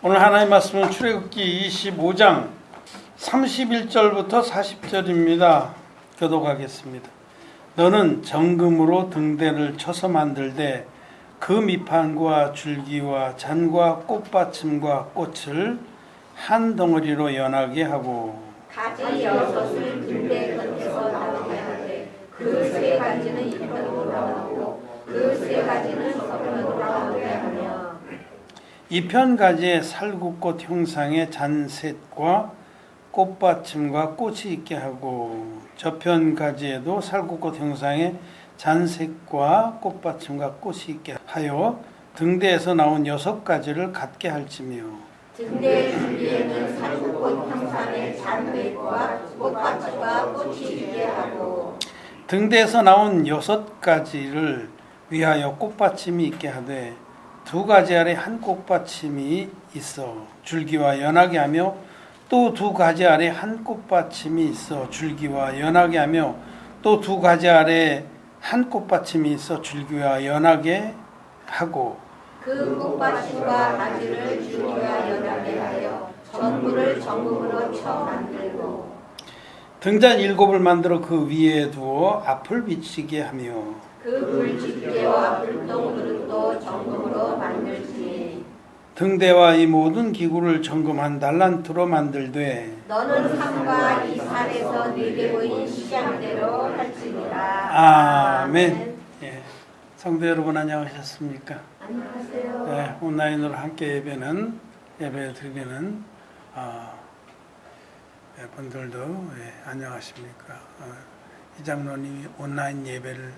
오늘 하나님 말씀은 출애굽기 25장 31절부터 40절입니다. 교독하겠습니다. 너는 정금으로 등대를 쳐서 만들되 그 밑판과 줄기와 잔과 꽃받침과 꽃을 한 덩어리로 연하게 하고 가지 6을 등대 곁에서 나오게 하되 그 3가지는 이편으로 나오고 그 3가지는 서편으로 나오게 하며 이편 가지에 살구꽃 형상의 잔셋과 꽃받침과 꽃이 있게 하고 저편 가지에도 살구꽃 형상의 잔색과 꽃받침과 꽃이 있게 하여 등대에서 나온 6가지를 갖게 할지며 등대 줄기에는 살구꽃 형상의 잔vet과 꽃받침과 꽃이 있게 하고 등대에서 나온 6가지를 위하여 꽃받침이 있게 하되 2가지 아래 한 꽃받침이 있어 줄기와 연하게 하며 또 2가지 아래 한 꽃받침이 있어 줄기와 연하게 하며 또 2가지 아래 한 꽃받침이 있어 줄기와 연하게 하고 그 꽃받침과 가지를 줄기와 연하게 하여 전부를 정금으로 쳐 만들고 등잔 7을 만들어 그 위에 두어 앞을 비치게 하며 그 불집게와 불똥 그릇도 정금으로 만들지. 등대와 이 모든 기구를 정금 1달란트로 만들되 너는 삼과 이 살에서 네게 보인 시장대로 할지니라. 아멘. 예. 성도 여러분 안녕하셨습니까? 안녕하세요. 네, 온라인으로 함께 예배 드리는 분들도 안녕하십니까? 이 장로님이 온라인 예배를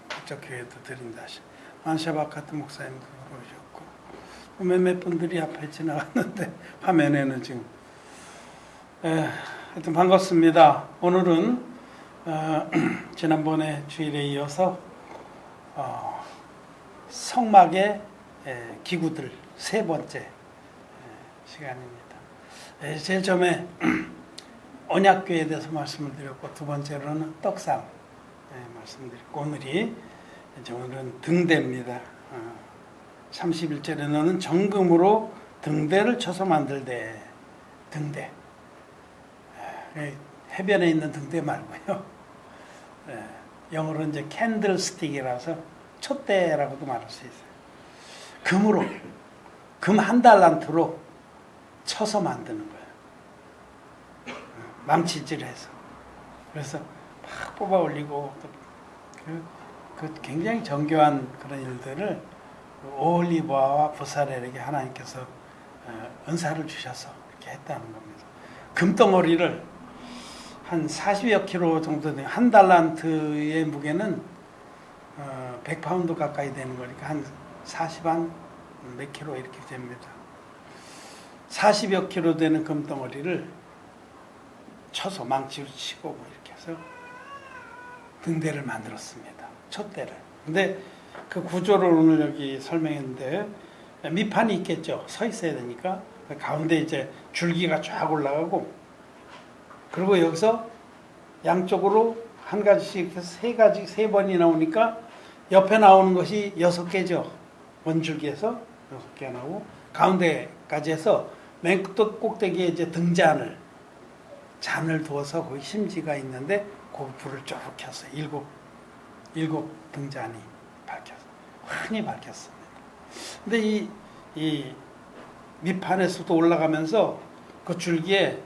국적 교회도 드린다 하시. 만샤바카트 목사님도 오셨고 몇몇 분들이 앞에 지나갔는데 화면에는 지금 하여튼 반갑습니다. 오늘은 지난번에 주일에 이어서 성막의 기구들 3번째 시간입니다. 제일 처음에 언약궤에 대해서 말씀을 드렸고 2번째로는 떡상 말씀드렸고 오늘은 등대입니다. 31절에 너는 정금으로 등대를 쳐서 만들되 등대 해변에 있는 등대 말고요. 영어로 이제 캔들스틱이라서 촛대라고도 말할 수 있어요. 금으로 금 1달란트로 쳐서 만드는 거예요. 망치질해서 그래서 막 뽑아 올리고 그 굉장히 정교한 그런 일들을 오홀리브와 부사렐에게 하나님께서 은사를 주셔서 이렇게 했다는 겁니다. 금덩어리를 한 40여 킬로 정도 되는 1달란트의 무게는 100파운드 가까이 되는 거니까 한 40한 몇 킬로 이렇게 됩니다. 40여 킬로 되는 금덩어리를 쳐서 망치로 치고 뭐 이렇게 해서 등대를 만들었습니다. 촛대를. 근데 그 구조를 오늘 여기 설명했는데 밑판이 있겠죠. 서 있어야 되니까 가운데 이제 줄기가 쫙 올라가고 그리고 여기서 양쪽으로 한 가지씩 해서 3번이 나오니까 옆에 나오는 것이 6개죠. 원줄기에서 6개 나오고 가운데까지 해서 맨 끝 꼭대기에 이제 잔을 두어서 거기 심지가 있는데 그 불을 쭉 켜서 일곱 등잔이 밝혀서 환히 밝혔습니다. 근데 이 밑판에서도 올라가면서 그 줄기에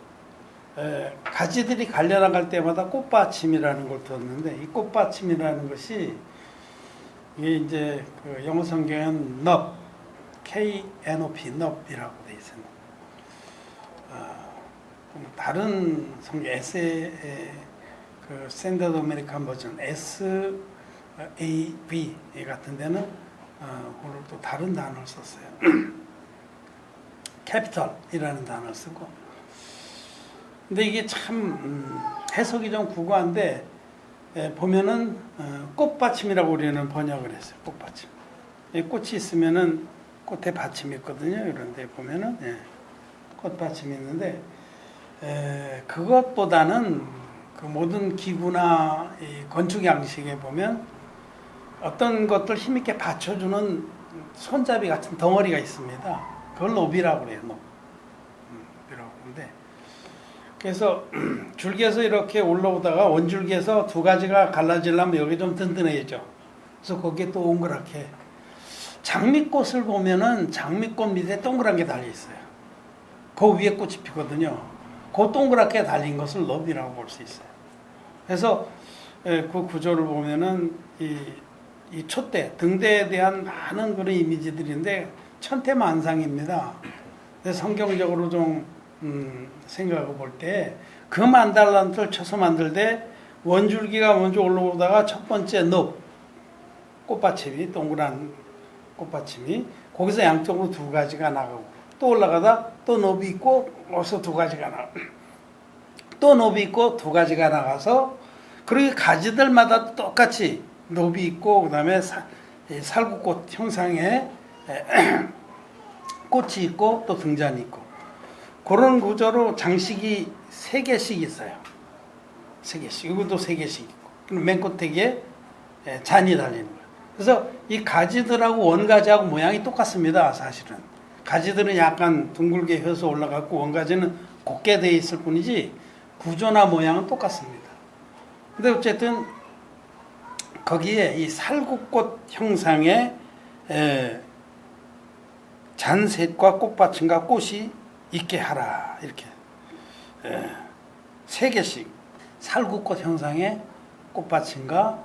가지들이 갈려나갈 때마다 꽃받침이라는 걸 두었는데 이 꽃받침이라는 것이 이게 이제 그 영어 성경은 nop, K-N-O-P, nop이라고 돼 있습니다. 다른 성경 에세이 그 스탠더드 아메리칸 버전 SAV 같은 데는 오늘 또 다른 단어를 썼어요. 캐피털이라는 단어를 쓰고. 근데 이게 참 해석이 좀 구구한데 보면은 꽃받침이라고 우리는 번역을 했어요. 꽃받침. 꽃이 있으면은 꽃에 받침이 있거든요. 이런데 보면은 꽃받침이 있는데 그것보다는 그 모든 기구나 이 건축 양식에 보면 어떤 것들 힘있게 받쳐주는 손잡이 같은 덩어리가 있습니다. 그걸 노비라고 그래요. 노비라고 그러는데 그래서 줄기에서 이렇게 올라오다가 원줄기에서 두 가지가 갈라지려면 여기 좀 든든해야죠. 그래서 거기에 또 동그랗게 장미꽃을 보면은 장미꽃 밑에 동그란 게 달려 있어요. 그 위에 꽃이 피거든요. 그 동그랗게 달린 것을 너비라고 볼 수 있어요. 그래서 그 구조를 보면은 이 촛대, 등대에 대한 많은 그런 이미지들인데 천태만상입니다. 성경적으로 좀 생각해 볼 때 그 만달란트를 쳐서 만들 때 원줄기가 먼저 올라오다가 첫 번째 넙 꽃받침이 동그란 꽃받침이 거기서 양쪽으로 두 가지가 나가고 또 올라가다 또 넙이 있고 어서 두 가지가 나가 또 넙이 있고 두 가지가 나가서 그리고 가지들마다 똑같이 넙이 있고 그다음에 살구꽃 형상의 꽃이 있고 또 등잔이 있고 그런 구조로 장식이 3개씩 있어요. 3개씩. 이것도 3개씩 있고. 맨 끝에게 잔이 달리는 거예요. 그래서 이 가지들하고 원가지하고 모양이 똑같습니다. 사실은. 가지들은 약간 둥글게 휘어서 올라갔고 원가지는 곱게 되어 있을 뿐이지 구조나 모양은 똑같습니다. 근데 어쨌든 거기에 이 살구꽃 형상의 잔셋과 꽃받침과 꽃이 있게 하라. 이렇게 3개씩 살구꽃 형상의 꽃받침과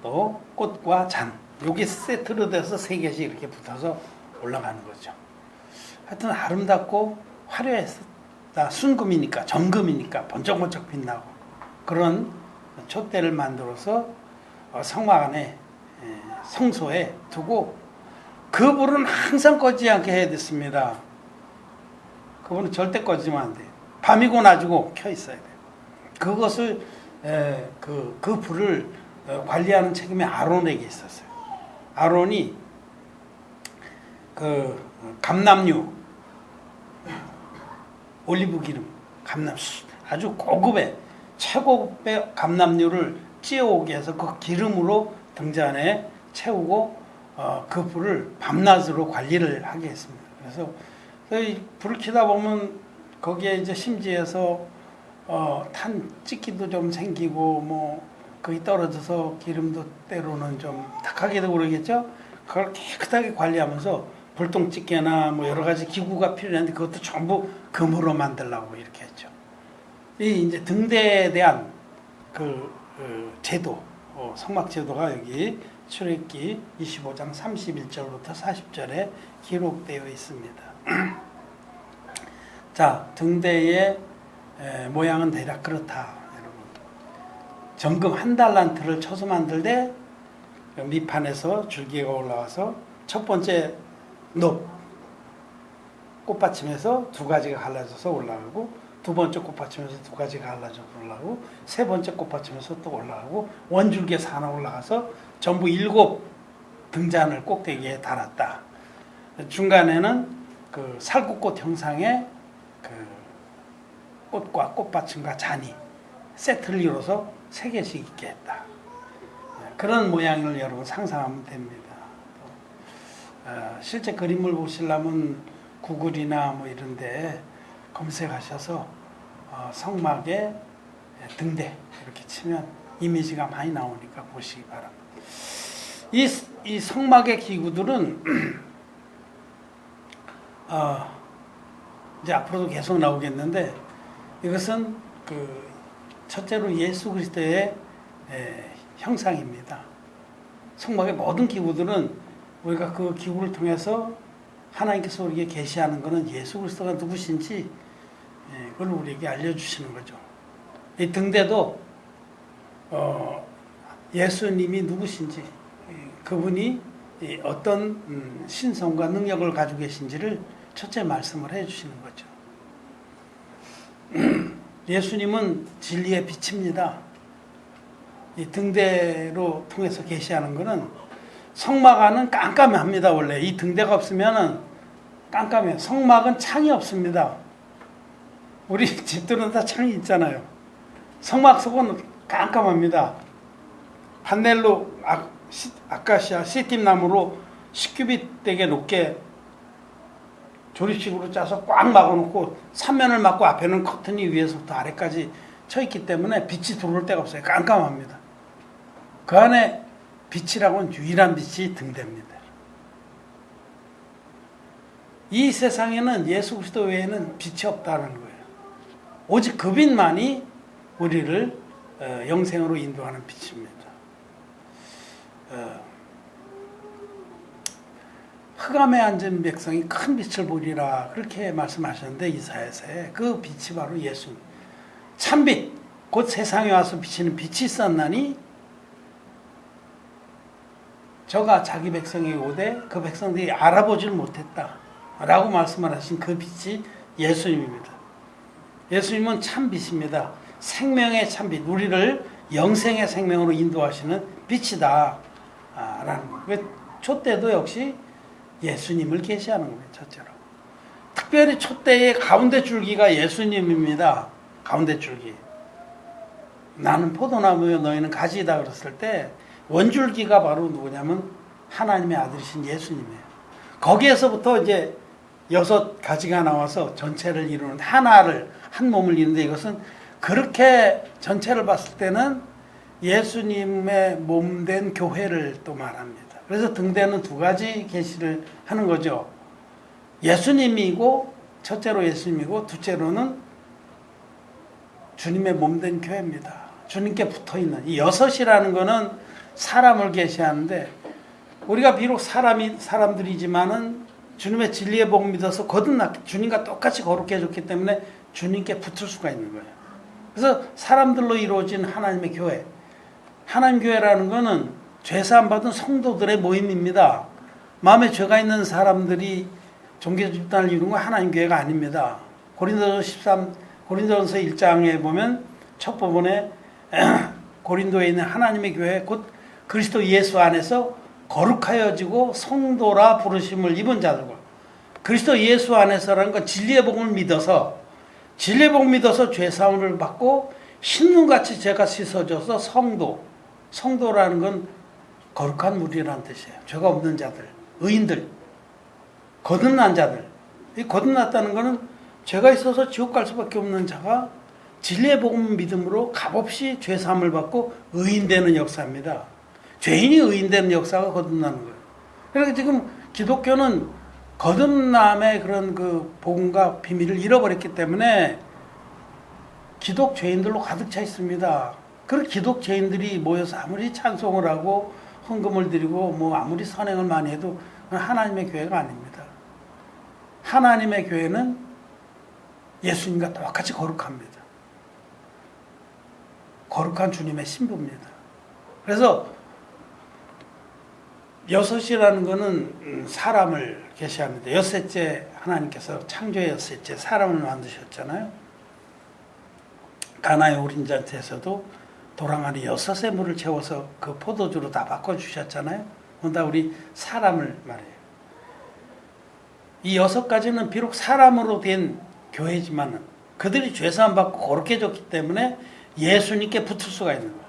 또 꽃과 잔 여기 세트로 돼서 3개씩 이렇게 붙어서 올라가는 거죠. 하여튼 아름답고 화려했다. 순금이니까 정금이니까 번쩍번쩍 빛나고 그런 촛대를 만들어서 성막 안에 성소에 두고 그 불은 항상 꺼지지 않게 해야 됐습니다. 그 불은 절대 꺼지면 안 돼요. 밤이고 낮이고 켜 있어야 돼요. 그것을 그 불을 관리하는 책임이 아론에게 있었어요. 아론이 그 감람류, 올리브 기름, 감람수 아주 고급의 최고급의 감람류를 찌어오게 해서 그 기름으로 등잔에 채우고 그 불을 밤낮으로 관리를 하게 했습니다. 그래서 불을 켜다 보면 거기에 이제 심지에서 탄 찌기도 좀 생기고 뭐 거기 떨어져서 기름도 때로는 좀 탁하게 되고 그러겠죠. 그걸 깨끗하게 관리하면서 불똥집게나 뭐 여러 가지 기구가 필요한데 그것도 전부 금으로 만들려고 이렇게 했죠. 이 이제 등대에 대한 그 제도, 성막 제도가 여기 출애굽기 25장 31절부터 40절에 기록되어 있습니다. 자, 등대의 모양은 대략 그렇다, 여러분. 정금 1달란트를 쳐서 만들 때 밑판에서 줄기가 올라와서 첫 번째 넙 꽃받침에서 두 가지가 갈라져서 올라가고 두 번째 꽃받침에서 두 가지가 갈라져서 올라가고 세 번째 꽃받침에서 또 올라가고 원줄기에서 하나 올라가서 전부 7 등잔을 꼭대기에 달았다. 중간에는 그 살구꽃 형상의 그 꽃과 꽃받침과 잔이 세트를 이뤄서 3개씩 있게 했다. 그런 모양을 여러분 상상하면 됩니다. 실제 그림을 보시려면 구글이나 뭐 이런데 검색하셔서 성막의 등대 이렇게 치면 이미지가 많이 나오니까 보시기 바랍니다. 이 성막의 기구들은 이제 앞으로도 계속 나오겠는데 이것은 그 첫째로 예수 그리스도의 형상입니다. 성막의 모든 기구들은 우리가 그 기구를 통해서 하나님께서 우리에게 계시하는 것은 예수 그리스도가 누구신지 그걸 우리에게 알려주시는 거죠. 이 등대도 예수님이 누구신지 그분이 어떤 신성과 능력을 가지고 계신지를 첫째 말씀을 해주시는 거죠. 예수님은 진리의 빛입니다. 이 등대로 통해서 계시하는 것은 성막 안은 깜깜합니다. 원래 이 등대가 없으면은 깜깜해요. 성막은 창이 없습니다. 우리 집들은 다 창이 있잖아요. 성막 속은 깜깜합니다. 판넬로 아카시아 시팀나무로 10규빗 되게 높게 조립식으로 짜서 꽉 막아놓고 3면을 막고 앞에는 커튼이 위에서부터 아래까지 쳐 있기 때문에 빛이 들어올 데가 없어요. 깜깜합니다. 그 안에 빛이라고는 유일한 빛이 등대입니다. 이 세상에는 예수 그리스도 외에는 빛이 없다는 거예요. 오직 그 빛만이 우리를 영생으로 인도하는 빛입니다. 흑암에 앉은 백성이 큰 빛을 보리라 그렇게 말씀하셨는데 이사야서에 그 빛이 바로 예수님. 참빛 곧 세상에 와서 비치는 빛이 있었나니 저가 자기 백성에게 오되 그 백성들이 알아보지를 못했다 라고 말씀을 하신 그 빛이 예수님입니다. 예수님은 참빛입니다. 생명의 참빛, 우리를 영생의 생명으로 인도하시는 빛이다 라는 거예요. 촛대도 역시 예수님을 계시하는 겁니다. 첫째로. 특별히 촛대의 가운데 줄기가 예수님입니다. 가운데 줄기. 나는 포도나무요 너희는 가지이다 그랬을 때 원줄기가 바로 누구냐면 하나님의 아들이신 예수님이에요. 거기에서부터 이제 6가지가 나와서 전체를 이루는 하나를 한 몸을 이루는데 이것은 그렇게 전체를 봤을 때는 예수님의 몸된 교회를 또 말합니다. 그래서 등대는 2가지 계시를 하는 거죠. 예수님이고 첫째로 예수님이고 둘째로는 주님의 몸된 교회입니다. 주님께 붙어있는 이 6이라는 거는 사람을 계시하는데 우리가 비록 사람들이지만은 주님의 진리의 복 믿어서 거듭났기 주님과 똑같이 거룩해 졌기 때문에 주님께 붙을 수가 있는 거예요. 그래서 사람들로 이루어진 하나님의 교회. 하나님 교회라는 거는 죄사함 받은 성도들의 모임입니다. 마음에 죄가 있는 사람들이 종교 집단을 이루는 건 하나님 교회가 아닙니다. 고린도전서 1장에 보면 첫 부분에 고린도에 있는 하나님의 교회 곧 그리스도 예수 안에서 거룩하여지고 성도라 부르심을 입은 자들과 그리스도 예수 안에서라는 건 진리의 복음을 믿어서 죄사함을 받고 신눈같이 죄가 씻어져서 성도라는 건 거룩한 무리라는 뜻이에요. 죄가 없는 자들, 의인들, 거듭난 자들. 이 거듭났다는 것은 죄가 있어서 지옥 갈 수밖에 없는 자가 진리의 복음 믿음으로 값없이 죄사함을 받고 의인되는 역사입니다. 죄인이 의인되는 역사가 거듭나는 거예요. 그러니까 지금 기독교는 거듭남의 그런 그 복음과 비밀을 잃어버렸기 때문에 기독 죄인들로 가득 차 있습니다. 그 기독 죄인들이 모여서 아무리 찬송을 하고 헌금을 드리고 뭐 아무리 선행을 많이 해도 하나님의 교회가 아닙니다. 하나님의 교회는 예수님과 똑같이 거룩합니다. 거룩한 주님의 신부입니다. 그래서 6이라는 것은 사람을 계시합니다. 6째 하나님께서 창조의 6째 사람을 만드셨잖아요. 가나의 어린 잔치에서도 도랑아리 6의 물을 채워서 그 포도주로 다 바꿔주셨잖아요. 다 우리 사람을 말해요. 이 6가지는 비록 사람으로 된 교회지만 그들이 죄사함 받고 거룩해졌기 때문에 예수님께 붙을 수가 있는 거예요.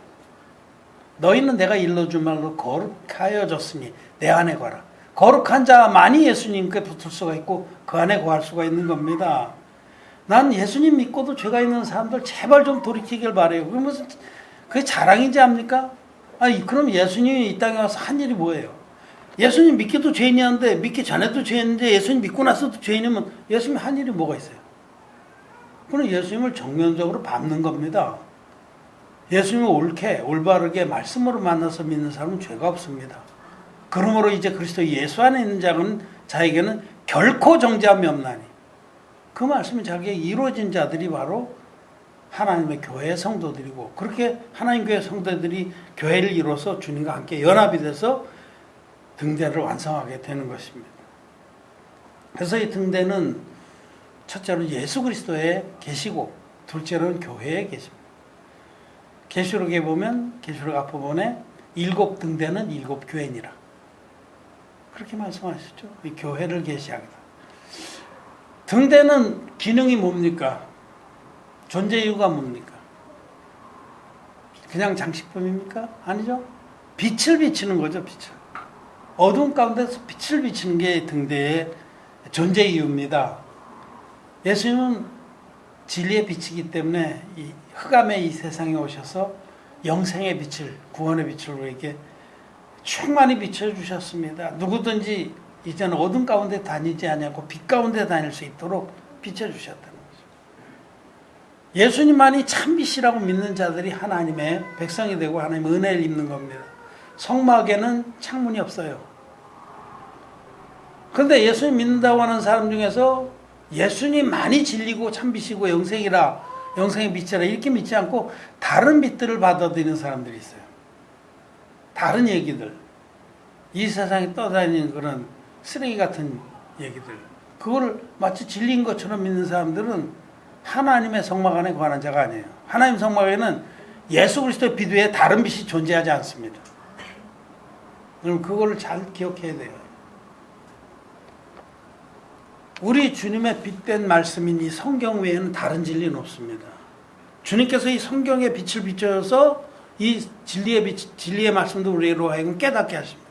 너희는 내가 일러준 말로 거룩하여졌으니 내 안에 거하라. 거룩한 자만이 예수님께 붙을 수가 있고 그 안에 거할 수가 있는 겁니다. 난 예수님 믿고도 죄가 있는 사람들 제발 좀 돌이키길 바래요. 그게 무슨 그게 자랑인지 압니까? 아니 그럼 예수님이 이 땅에 와서 한 일이 뭐예요? 예수님 믿기도 죄인이었는데 믿기 전에도 죄인인데 예수님 믿고 나서도 죄인이면 예수님 한 일이 뭐가 있어요? 그건 예수님을 정면적으로 밟는 겁니다. 예수님을 옳게 올바르게 말씀으로 만나서 믿는 사람은 죄가 없습니다. 그러므로 이제 그리스도 예수 안에 있는 자에게는 결코 정죄함이 없나니 그 말씀이 자기에 이루어진 자들이 바로 하나님의 교회의 성도들이고 그렇게 하나님 교회 성도들이 교회를 이루어서 주님과 함께 연합이 돼서 등대를 완성하게 되는 것입니다. 그래서 이 등대는 첫째로 예수 그리스도에 계시고 둘째로는 교회에 계십니다. 계시록에 보면 계시록 앞부분에 7 등대는 7 교회니라 그렇게 말씀하셨죠. 이 교회를 계시하겠다. 등대는 기능이 뭡니까? 존재 이유가 뭡니까? 그냥 장식품입니까? 아니죠. 빛을 비치는 거죠. 빛을. 어두운 가운데서 빛을 비치는 게 등대의 존재 이유입니다. 예수님은 진리의 빛이기 때문에 이 흑암의 이 세상에 오셔서 영생의 빛을, 구원의 빛을 우리에게 충만히 비춰주셨습니다. 누구든지 이제는 어둠 가운데 다니지 않고 빛 가운데 다닐 수 있도록 비춰주셨다는 거죠. 예수님만이 참빛이라고 믿는 자들이 하나님의 백성이 되고 하나님의 은혜를 입는 겁니다. 성막에는 창문이 없어요. 그런데 예수님 믿는다고 하는 사람 중에서 예수님만이 진리고 참빛이고 영생의 빛이라 이렇게 믿지 않고 다른 빛들을 받아들이는 사람들이 있어요. 다른 얘기들, 이 세상에 떠다니는 그런 쓰레기 같은 얘기들, 그거를 마치 진리인 것처럼 믿는 사람들은 하나님의 성막 안에 거하는 자가 아니에요. 하나님 성막에는 예수 그리스도의 빛 외에 다른 빛이 존재하지 않습니다. 그럼 그거를 잘 기억해야 돼요. 우리 주님의 빛된 말씀인 이 성경 외에는 다른 진리는 없습니다. 주님께서 이 성경의 빛을 비춰서 이 진리의 말씀도 우리로 하여금 깨닫게 하십니다.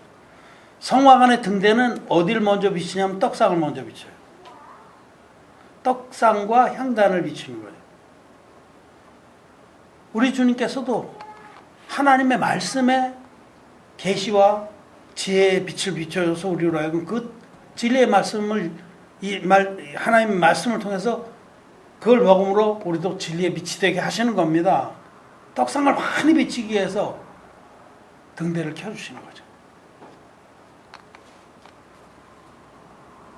성막 안의 등대는 어디를 먼저 비치냐면 떡상을 먼저 비춰요. 떡상과 향단을 비추는 거예요. 우리 주님께서도 하나님의 말씀의 계시와 지혜의 빛을 비춰서 우리로 하여금 그 진리의 말씀을 하나님의 말씀을 통해서 그걸 먹음으로 우리도 진리의 빛이 되게 하시는 겁니다. 떡상을 환히 비치기 위해서 등대를 켜주시는 거죠.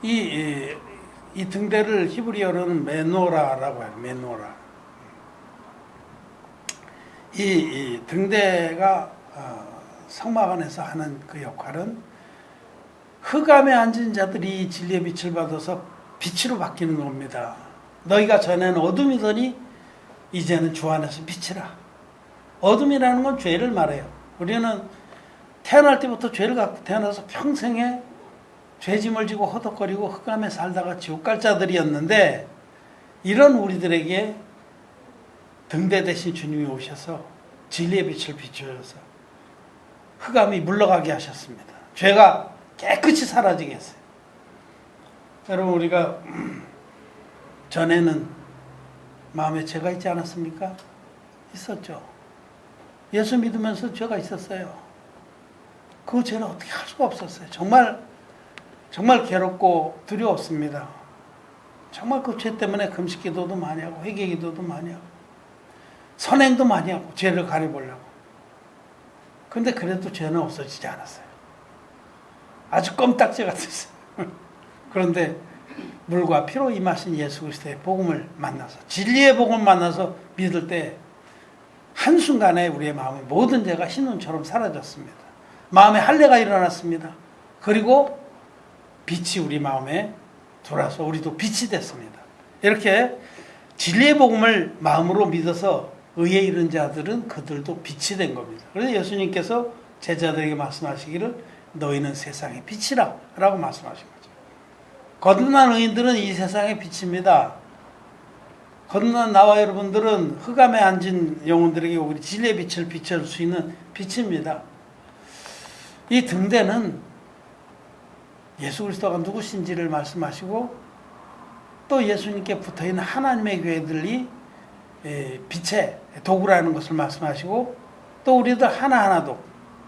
이 등대를 히브리어로는 메노라라고 해요. 메노라. 이 등대가 성막 안에서 하는 그 역할은 흑암에 앉은 자들이 진리의 빛을 받아서 빛으로 바뀌는 겁니다. 너희가 전에는 어둠이더니 이제는 주 안에서 빛이라. 어둠이라는 건 죄를 말해요. 우리는 태어날 때부터 죄를 갖고 태어나서 평생에 죄짐을 지고 허덕거리고 흑암에 살다가 지옥 갈 자들이었는데, 이런 우리들에게 등대 대신 주님이 오셔서 진리의 빛을 비추셔서 흑암이 물러가게 하셨습니다. 죄가 깨끗이 사라지게 했어요. 여러분, 우리가 전에는 마음에 죄가 있지 않았습니까? 있었죠. 예수 믿으면서 죄가 있었어요. 그 죄는 어떻게 할 수가 없었어요. 정말 괴롭고 두려웠습니다. 정말 그 죄 때문에 금식기도도 많이 하고 회개기도도 많이 하고 선행도 많이 하고 죄를 가려보려고. 근데 그래도 죄는 없어지지 않았어요. 아주 껌딱지 같았어요. 그런데 물과 피로 임하신 예수 그리스도의 복음을 만나서, 진리의 복음을 만나서 믿을 때 한순간에 우리의 마음의 모든 죄가 흰눈처럼 사라졌습니다. 마음에 할례가 일어났습니다. 그리고 빛이 우리 마음에 돌아서 우리도 빛이 됐습니다. 이렇게 진리의 복음을 마음으로 믿어서 의에 이른 자들은 그들도 빛이 된 겁니다. 그래서 예수님께서 제자들에게 말씀하시기를 너희는 세상의 빛이라 라고 말씀하신 거죠. 거듭난 의인들은 이 세상의 빛입니다. 거듭난 나와 여러분들은 흑암에 앉은 영혼들에게 우리 진리의 빛을 비춰줄 수 있는 빛입니다. 이 등대는 예수 그리스도가 누구신지를 말씀하시고, 또 예수님께 붙어있는 하나님의 교회들이 빛의 도구라는 것을 말씀하시고, 또 우리들 하나하나도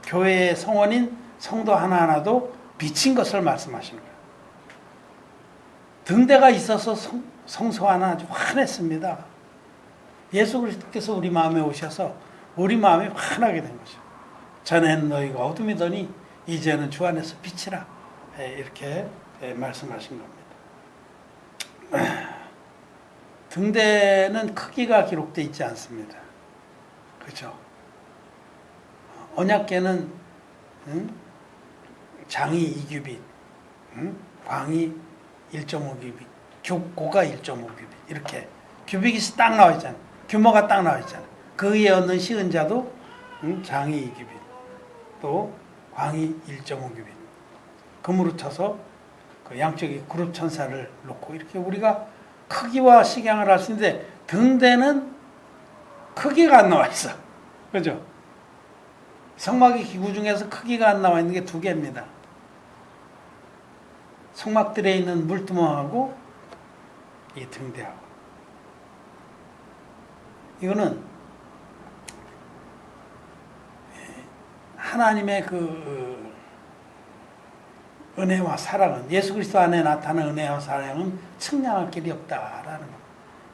교회의 성원인 성도 하나하나도 빛인 것을 말씀하시는 거예요. 등대가 있어서 성소 하나 아주 환했습니다. 예수 그리스도께서 우리 마음에 오셔서 우리 마음이 환하게 된 거죠. 전에는 너희가 어둠이더니 이제는 주 안에서 빛이라, 이렇게 말씀하신 겁니다. 등대는 크기가 기록되어 있지 않습니다. 그렇죠? 언약궤는 장이 2규빗, 광이 1.5규빗, 고가 1.5규빗, 이렇게 규빗이 딱 나와 있잖아요. 규모가 딱 나와 있잖아요. 그 위에 얻는 시은자도 장이 2규빗, 또 광이 1.5규빗. 금으로 쳐서 그 양쪽에 그룹 천사를 놓고 이렇게 우리가 크기와 식양을 할 수 있는데, 등대는 크기가 안 나와 있어. 그죠? 성막의 기구 중에서 크기가 안 나와 있는 게 2개입니다. 성막들에 있는 물두멍하고 이 등대하고, 이거는 하나님의 그 은혜와 사랑은, 예수 그리스도 안에 나타나는 은혜와 사랑은 측량할 길이 없다라는 거.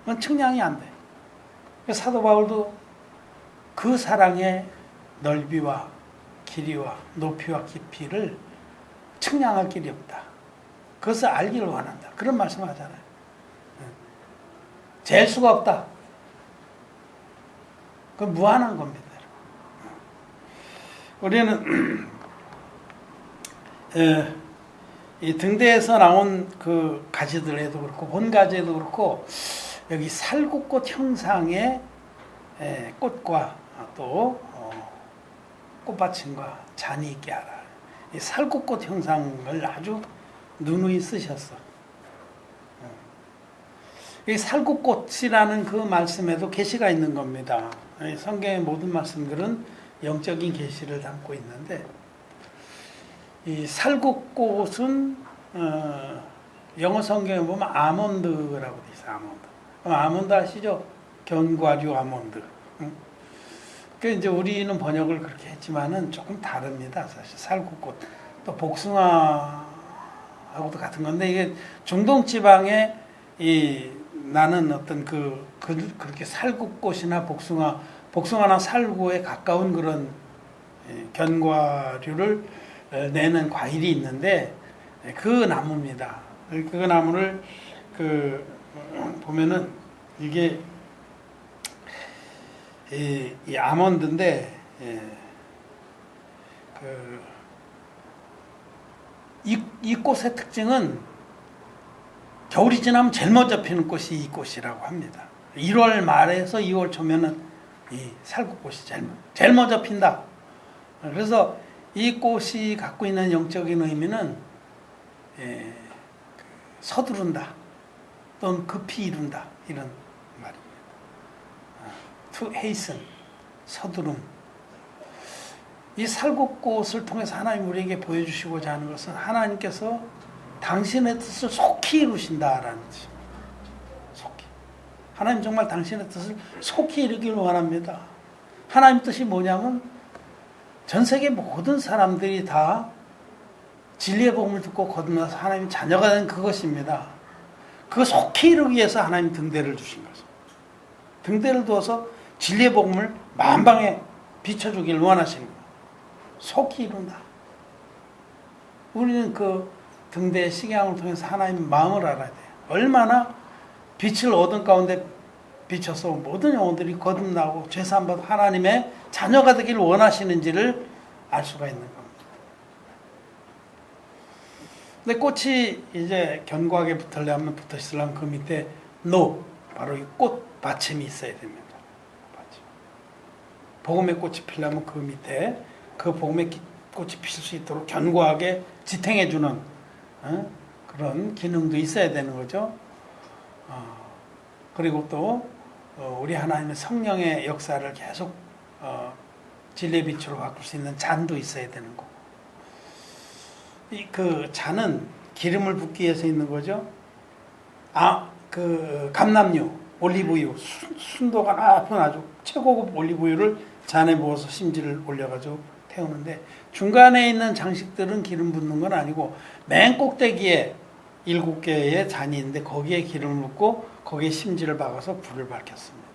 그건 측량이 안 돼. 사도 바울도 그 사랑의 넓이와 길이와 높이와 깊이를 측량할 길이 없다. 그것을 알기를 원한다. 그런 말씀을 하잖아요. 잴 수가 없다. 그건 무한한 겁니다. 우리는 이 등대에서 나온 그 가지들에도 그렇고 본가지에도 그렇고 여기 살구꽃 형상의 꽃과 또 꽃받침과 잔이 있게 하라. 이 살구꽃 형상을 아주 누누이 쓰셨어. 이 살구꽃이라는 그 말씀에도 계시가 있는 겁니다. 성경의 모든 말씀들은 영적인 계시를 담고 있는데, 이 살구꽃은 영어 성경에 보면 아몬드라고 돼 있어요. 아몬드. 아몬드 아시죠? 견과류 아몬드. 그 이제 우리는 번역을 그렇게 했지만은 조금 다릅니다. 사실 살구꽃, 또 복숭아하고도 같은 건데, 이게 중동 지방에 나는 어떤 그렇게 살구꽃이나 복숭아나 살구에 가까운 그런 견과류를 내는 과일이 있는데, 그 나무입니다. 그 나무를 보면은 이게 이 아몬드인데, 이 꽃의 특징은 겨울이 지나면 제일 먼저 피는 꽃이 이 꽃이라고 합니다. 1월 말에서 2월 초면은 이 살구꽃이 제일 먼저 핀다. 그래서 이 꽃이 갖고 있는 영적인 의미는 서두른다, 또는 급히 이룬다, 이런 말입니다. To hasten, 서두름. 이 살구꽃을 통해서 하나님 우리에게 보여주시고자 하는 것은 하나님께서 당신의 뜻을 속히 이루신다라는 뜻입니다. 속히. 하나님 정말 당신의 뜻을 속히 이루기를 원합니다. 하나님 뜻이 뭐냐면 전 세계 모든 사람들이 다 진리의 복음을 듣고 거듭나서 하나님의 자녀가 된 그것입니다. 그 속히 이루기 위해서 하나님 등대를 주신 거죠. 등대를 두어서 진리의 복음을 만방에 비춰주기를 원하시는 거예요. 속히 이룬다. 우리는 그 등대의 식양을 통해서 하나님의 마음을 알아야 돼요. 얼마나 빛을 어둠 가운데 비춰서 모든 영혼들이 거듭나고 죄사함받아 하나님의 자녀가 되기를 원하시는지를 알 수가 있는 겁니다. 근데 꽃이 이제 견고하게 붙으려면 그 밑에 바로 이 꽃 받침이 있어야 됩니다. 복음의 꽃이 피려면 그 밑에 그 복음의 꽃이 필 수 있도록 견고하게 지탱해주는 그런 기능도 있어야 되는 거죠. 그리고 또 우리 하나님의 성령의 역사를 계속 진리의 빛으로 바꿀 수 있는 잔도 있어야 되는 거고, 그 잔은 기름을 붓기 위해서 있는 거죠. 그 감람유, 올리브유, 순도가 높은 아주 최고급 올리브유를 잔에 부어서 심지를 올려가지고 태우는데, 중간에 있는 장식들은 기름 붓는 건 아니고 맨 꼭대기에 7개의 잔이 있는데 거기에 기름을 붓고 거기에 심지를 박아서 불을 밝혔습니다.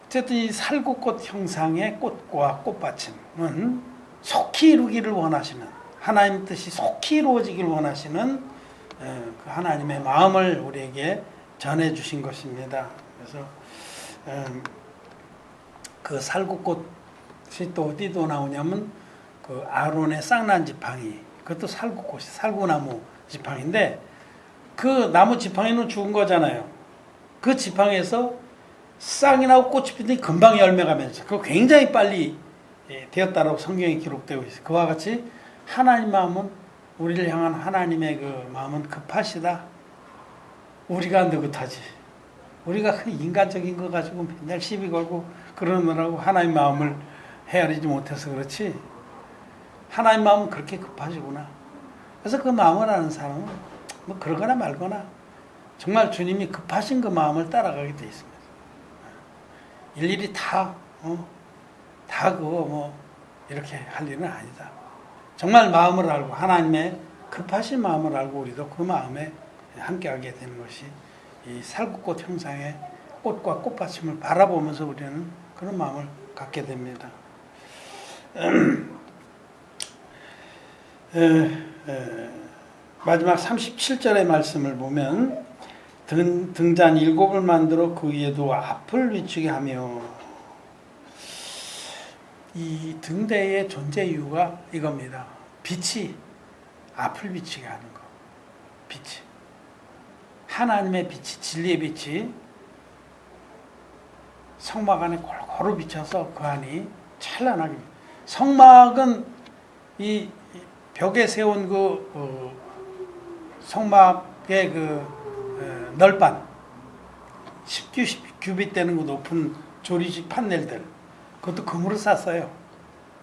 어쨌든 이 살구꽃 형상의 꽃과 꽃받침은 속히 이루기를 원하시는, 하나님 뜻이 속히 이루어지기를 원하시는 그 하나님의 마음을 우리에게 전해주신 것입니다. 그래서 그 살구꽃이 또 어디도 나오냐면 그 아론의 쌍난 지팡이, 그것도 살구꽃이, 살구나무 지팡인데 그 나무 지팡이는 죽은 거잖아요. 그 지팡이에서 싹이 나고 꽃이 피더니 금방 열매가 맺어서 그거 굉장히 빨리 되었다라고 성경에 기록되고 있어요. 그와 같이 하나님 마음은, 우리를 향한 하나님의 그 마음은 급하시다. 우리가 느긋하지. 우리가 그 인간적인 거 가지고 맨날 시비 걸고 그러느라고 하나님 마음을 헤아리지 못해서 그렇지, 하나님 마음은 그렇게 급하시구나. 그래서 그 마음을 아는 사람은 뭐 그러거나 말거나 정말 주님이 급하신 그 마음을 따라가게 돼 있습니다. 일일이 다 그거 뭐 이렇게 할 일은 아니다. 정말 마음을 알고 하나님의 급하신 마음을 알고 우리도 그 마음에 함께하게 되는 것이 이 살구꽃 형상의 꽃과 꽃받침을 바라보면서 우리는 그런 마음을 갖게 됩니다. 마지막 37절의 말씀을 보면 등잔 7을 만들어 그 위에도 앞을 비추게 하며, 이 등대의 존재 이유가 이겁니다. 빛이 앞을 비추게 하는 거. 빛이, 하나님의 빛이, 진리의 빛이 성막 안에 골고루 비쳐서 그 안이 찬란하게, 성막은 이 벽에 세운 그 성막의 그 널판 10규빗 되는 그 높은 조리식 판넬들, 그것도 금으로 쌌어요.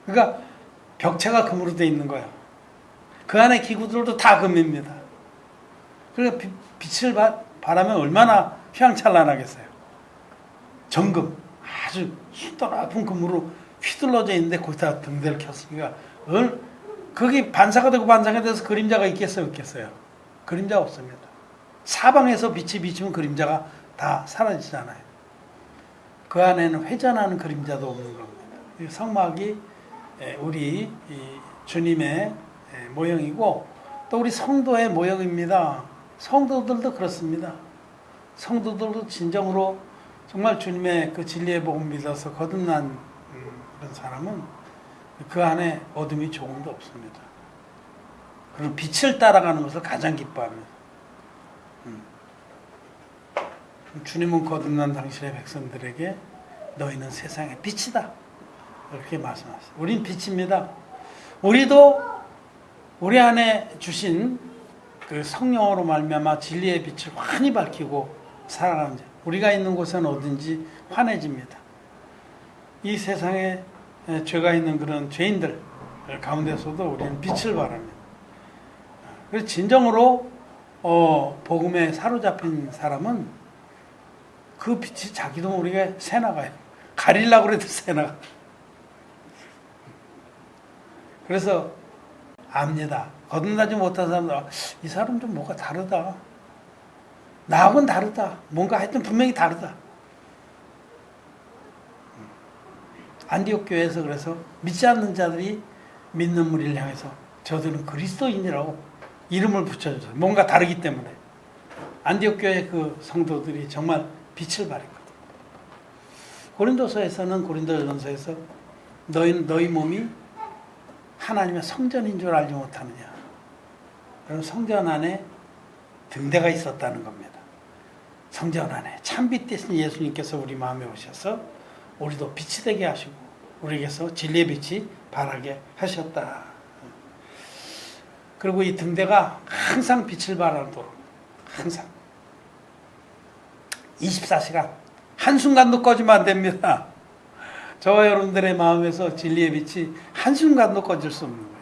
그러니까 벽체가 금으로 되어 있는 거예요. 그 안에 기구들도 다 금입니다. 그러니까 빛을 바라면 얼마나 휘황찬란하겠어요. 정금, 아주 순돌아픈 금으로 휘둘러져 있는데 거기다 등대를 켰으니까 거기 반사가 되고 반사가 돼서 그림자가 있겠어요, 없겠어요? 그림자 없습니다. 사방에서 빛이 비치면 그림자가 다 사라지잖아요. 그 안에는 회전하는 그림자도 없는 겁니다. 이 성막이 우리 주님의 모형이고 또 우리 성도의 모형입니다. 성도들도 그렇습니다. 성도들도 진정으로 정말 주님의 그 진리의 복음 믿어서 거듭난 그런 사람은 그 안에 어둠이 조금도 없습니다. 그리고 빛을 따라가는 것을 가장 기뻐합니다. 주님은 거듭난 당신의 백성들에게 너희는 세상의 빛이다, 그렇게 말씀하셨어요. 우린 빛입니다. 우리도 우리 안에 주신 그 성령으로 말미암아 진리의 빛을 환히 밝히고 살아가는 자, 우리가 있는 곳은 어딘지 환해집니다. 이 세상에 죄가 있는 그런 죄인들 가운데서도 우리는 빛을 바랍니다. 그래서 진정으로 복음에 사로잡힌 사람은 그 빛이 자기도 모르게 새나가요. 가리려고 해도 새나가. 그래서 압니다. 거듭나지 못한 사람들, 이 사람 좀 뭐가 다르다. 나하고는 다르다. 뭔가 하여튼 분명히 다르다. 안디옥 교회에서 그래서 믿지 않는 자들이 믿는 무리를 향해서 저들은 그리스도인이라고 이름을 붙여줬어요. 뭔가 다르기 때문에. 안디옥 교회 그 성도들이 정말 빛을 발했거든. 고린도전서에서 너희 몸이 하나님의 성전인 줄 알지 못하느냐. 그럼 성전 안에 등대가 있었다는 겁니다. 성전 안에 참빛 되신 예수님께서 우리 마음에 오셔서 우리도 빛이 되게 하시고 우리에게서 진리의 빛이 발하게 하셨다. 그리고 이 등대가 항상 빛을 발하도록, 항상 24시간 한순간도 꺼지면 안 됩니다. 저와 여러분들의 마음에서 진리의 빛이 한순간도 꺼질 수 없는 거예요.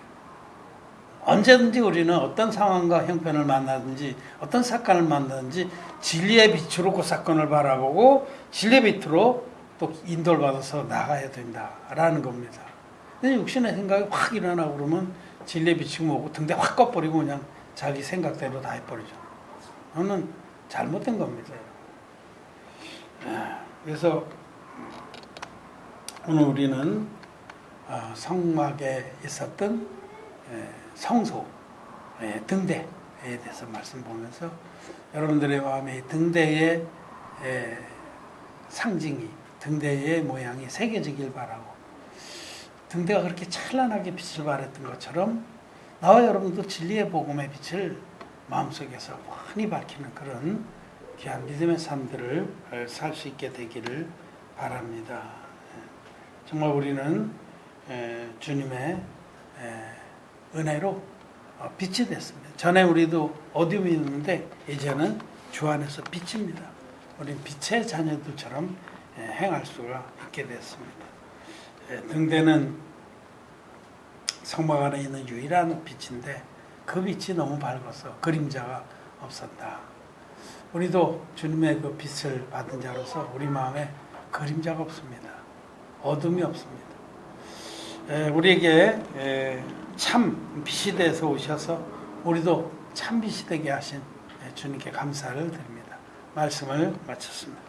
언제든지 우리는 어떤 상황과 형편을 만나든지 어떤 사건을 만나든지 진리의 빛으로 그 사건을 바라보고 진리의 빛으로 또 인도를 받아서 나가야 된다라는 겁니다. 근데 육신의 생각이 확 일어나고 그러면 진리의 빛이 뭐고 등대 확 꺼버리고 그냥 자기 생각대로 다 해버리죠. 그거는 잘못된 겁니다. 그래서 오늘 우리는 성막에 있었던 성소, 등대에 대해서 말씀 보면서 여러분들의 마음에 등대의 상징이, 등대의 모양이 새겨지길 바라고, 등대가 그렇게 찬란하게 빛을 발했던 것처럼 나와 여러분도 진리의 복음의 빛을 마음속에서 환히 밝히는 그런 귀한 믿음의 삶들을 살 수 있게 되기를 바랍니다. 정말 우리는 주님의 은혜로 빛이 됐습니다. 전에 우리도 어둠이었는데 이제는 주 안에서 빛입니다. 우리는 빛의 자녀들처럼 행할 수가 있게 됐습니다. 등대는 성막 안에 있는 유일한 빛인데 그 빛이 너무 밝아서 그림자가 없었다. 우리도 주님의 그 빛을 받은 자로서 우리 마음에 그림자가 없습니다. 어둠이 없습니다. 우리에게 참 빛이 되어서 오셔서 우리도 참 빛이 되게 하신 주님께 감사를 드립니다. 말씀을 마쳤습니다.